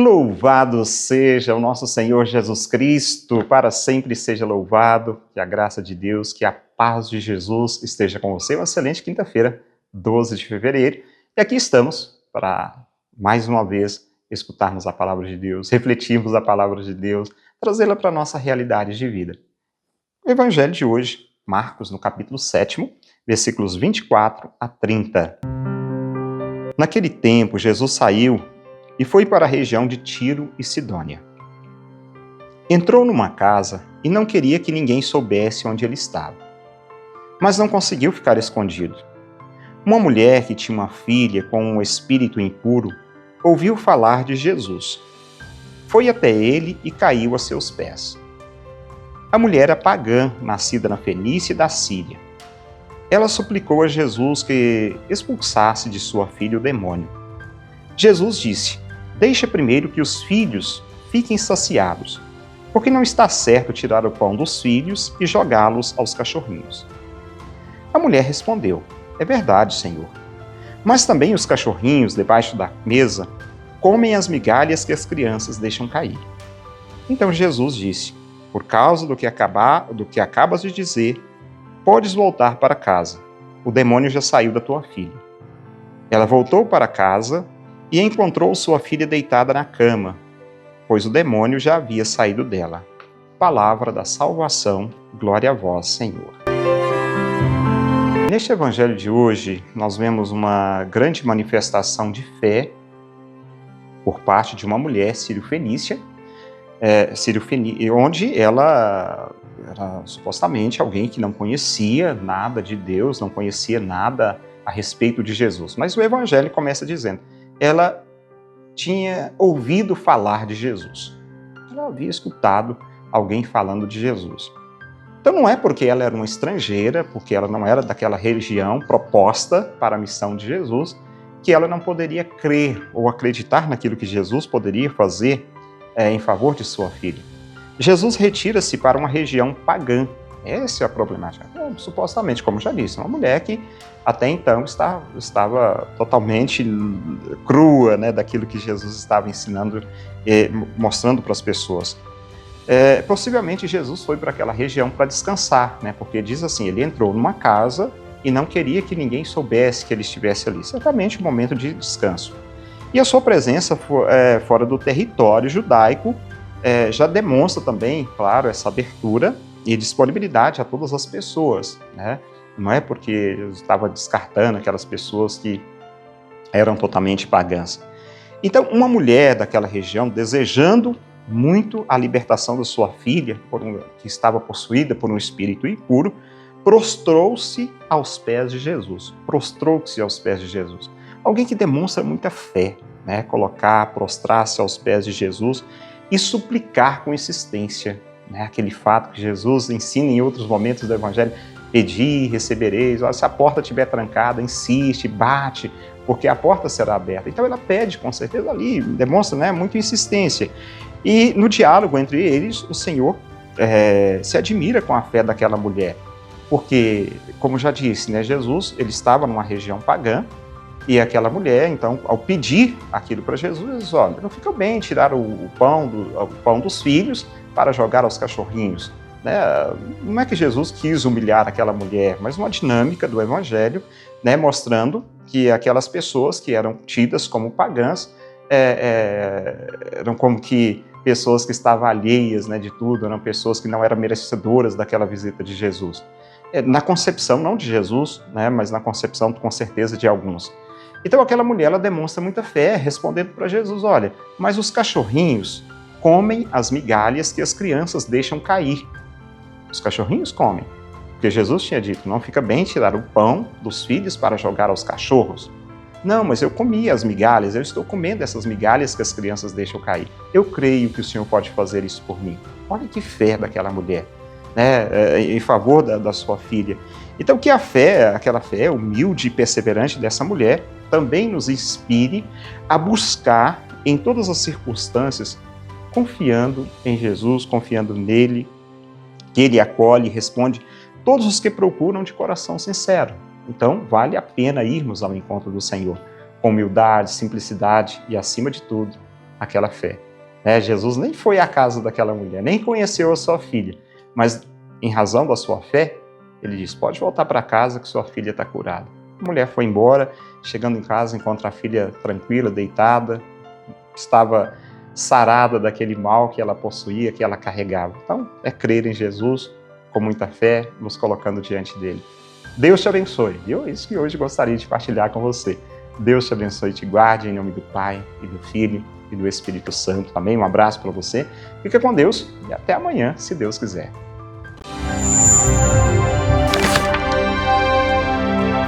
Louvado seja o nosso Senhor Jesus Cristo, para sempre seja louvado, que a graça de Deus, que a paz de Jesus esteja com você. Uma excelente quinta-feira, 12 de fevereiro, e aqui estamos para, mais uma vez, escutarmos a palavra de Deus, refletirmos a palavra de Deus, trazê-la para a nossa realidade de vida. O Evangelho de hoje, Marcos, no capítulo 7, versículos 24 a 30. Naquele tempo, Jesus saiu e foi para a região de Tiro e Sidônia. Entrou numa casa e não queria que ninguém soubesse onde ele estava. Mas não conseguiu ficar escondido. Uma mulher que tinha uma filha com um espírito impuro ouviu falar de Jesus. Foi até ele e caiu a seus pés. A mulher era pagã, nascida na Fenícia e da Síria. Ela suplicou a Jesus que expulsasse de sua filha o demônio. Jesus disse: "Deixa primeiro que os filhos fiquem saciados, porque não está certo tirar o pão dos filhos e jogá-los aos cachorrinhos." A mulher respondeu: "É verdade, Senhor. Mas também os cachorrinhos, debaixo da mesa, comem as migalhas que as crianças deixam cair." Então Jesus disse: "Por causa do que acabas de dizer, podes voltar para casa. O demônio já saiu da tua filha." Ela voltou para casa e encontrou sua filha deitada na cama, pois o demônio já havia saído dela. Palavra da salvação, glória a vós, Senhor. Neste evangelho de hoje, nós vemos uma grande manifestação de fé por parte de uma mulher sírio-fenícia, onde ela era supostamente alguém que não conhecia nada de Deus, não conhecia nada a respeito de Jesus. Mas o evangelho começa dizendo: ela tinha ouvido falar de Jesus. Ela havia escutado alguém falando de Jesus. Então não é porque ela era uma estrangeira, porque ela não era daquela região proposta para a missão de Jesus, que ela não poderia crer ou acreditar naquilo que Jesus poderia fazer em favor de sua filha. Jesus retira-se para uma região pagã. Essa é a problemática. Supostamente, como já disse, uma mulher que até então estava totalmente crua, né, daquilo que Jesus estava ensinando e mostrando para as pessoas. Possivelmente Jesus foi para aquela região para descansar, né, porque diz assim, ele entrou numa casa e não queria que ninguém soubesse que ele estivesse ali. Certamente um momento de descanso. E a sua presença fora do território judaico já demonstra também, claro, essa abertura e disponibilidade a todas as pessoas, né? Não é porque eu estava descartando aquelas pessoas que eram totalmente pagãs. Então, uma mulher daquela região, desejando muito a libertação da sua filha, que estava possuída por um espírito impuro, prostrou-se aos pés de Jesus. Prostrou-se aos pés de Jesus. Alguém que demonstra muita fé, né? Prostrar-se aos pés de Jesus e suplicar com insistência, né? Aquele fato que Jesus ensina em outros momentos do Evangelho: pedi e recebereis. Se a porta estiver trancada, insiste, bate, porque a porta será aberta. Então ela pede, com certeza, ali, demonstra, né, muita insistência. E no diálogo entre eles, o Senhor se admira com a fé daquela mulher, porque, como já disse, né, Jesus ele estava numa região pagã, e aquela mulher, então, ao pedir aquilo para Jesus, diz: olha, não fica bem tirar o pão dos filhos para jogar aos cachorrinhos. Né? Não é que Jesus quis humilhar aquela mulher, mas uma dinâmica do Evangelho, né, mostrando que aquelas pessoas que eram tidas como pagãs eram como que pessoas que estavam alheias, né, de tudo, eram pessoas que não eram merecedoras daquela visita de Jesus. Na concepção, não de Jesus, né, mas na concepção, com certeza, de alguns. Então aquela mulher, ela demonstra muita fé, respondendo para Jesus: olha, mas os cachorrinhos comem as migalhas que as crianças deixam cair. Os cachorrinhos comem, porque Jesus tinha dito: não fica bem tirar o pão dos filhos para jogar aos cachorros. Não, mas eu comi as migalhas, eu estou comendo essas migalhas que as crianças deixam cair. Eu creio que o Senhor pode fazer isso por mim. Olha que fé daquela mulher, né, em favor da sua filha. Então que aquela fé humilde e perseverante dessa mulher também nos inspire a buscar em todas as circunstâncias, confiando em Jesus, confiando nele, que ele acolhe e responde todos os que procuram de coração sincero. Então vale a pena irmos ao encontro do Senhor, com humildade, simplicidade e, acima de tudo, aquela fé. Jesus nem foi à casa daquela mulher, nem conheceu a sua filha, mas em razão da sua fé, ele diz, pode voltar para casa que sua filha está curada. A mulher foi embora, chegando em casa, encontra a filha tranquila, deitada, estava sarada daquele mal que ela possuía, que ela carregava. Então, é crer em Jesus com muita fé, nos colocando diante dele. Deus te abençoe. Isso que hoje gostaria de partilhar com você. Deus te abençoe e te guarde em nome do Pai e do Filho e do Espírito Santo. Amém? Um abraço para você. Fica com Deus e até amanhã, se Deus quiser.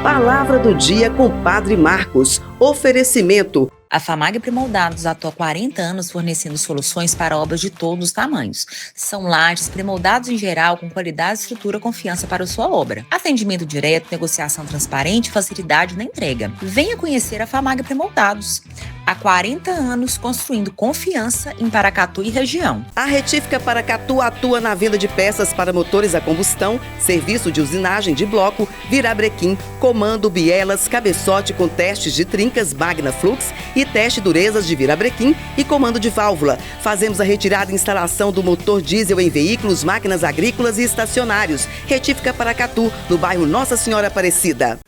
Palavra do dia com Padre Marcos. Oferecimento. A FAMAG Premoldados atua há 40 anos fornecendo soluções para obras de todos os tamanhos. São lajes premoldados em geral com qualidade, estrutura e confiança para a sua obra. Atendimento direto, negociação transparente e facilidade na entrega. Venha conhecer a FAMAG Premoldados. Há 40 anos construindo confiança em Paracatu e região. A Retífica Paracatu atua na venda de peças para motores a combustão, serviço de usinagem de bloco, virabrequim, comando, bielas, cabeçote com testes de trincas Magna Flux e teste durezas de virabrequim e comando de válvula. Fazemos a retirada e instalação do motor diesel em veículos, máquinas agrícolas e estacionários. Retífica Paracatu, no bairro Nossa Senhora Aparecida.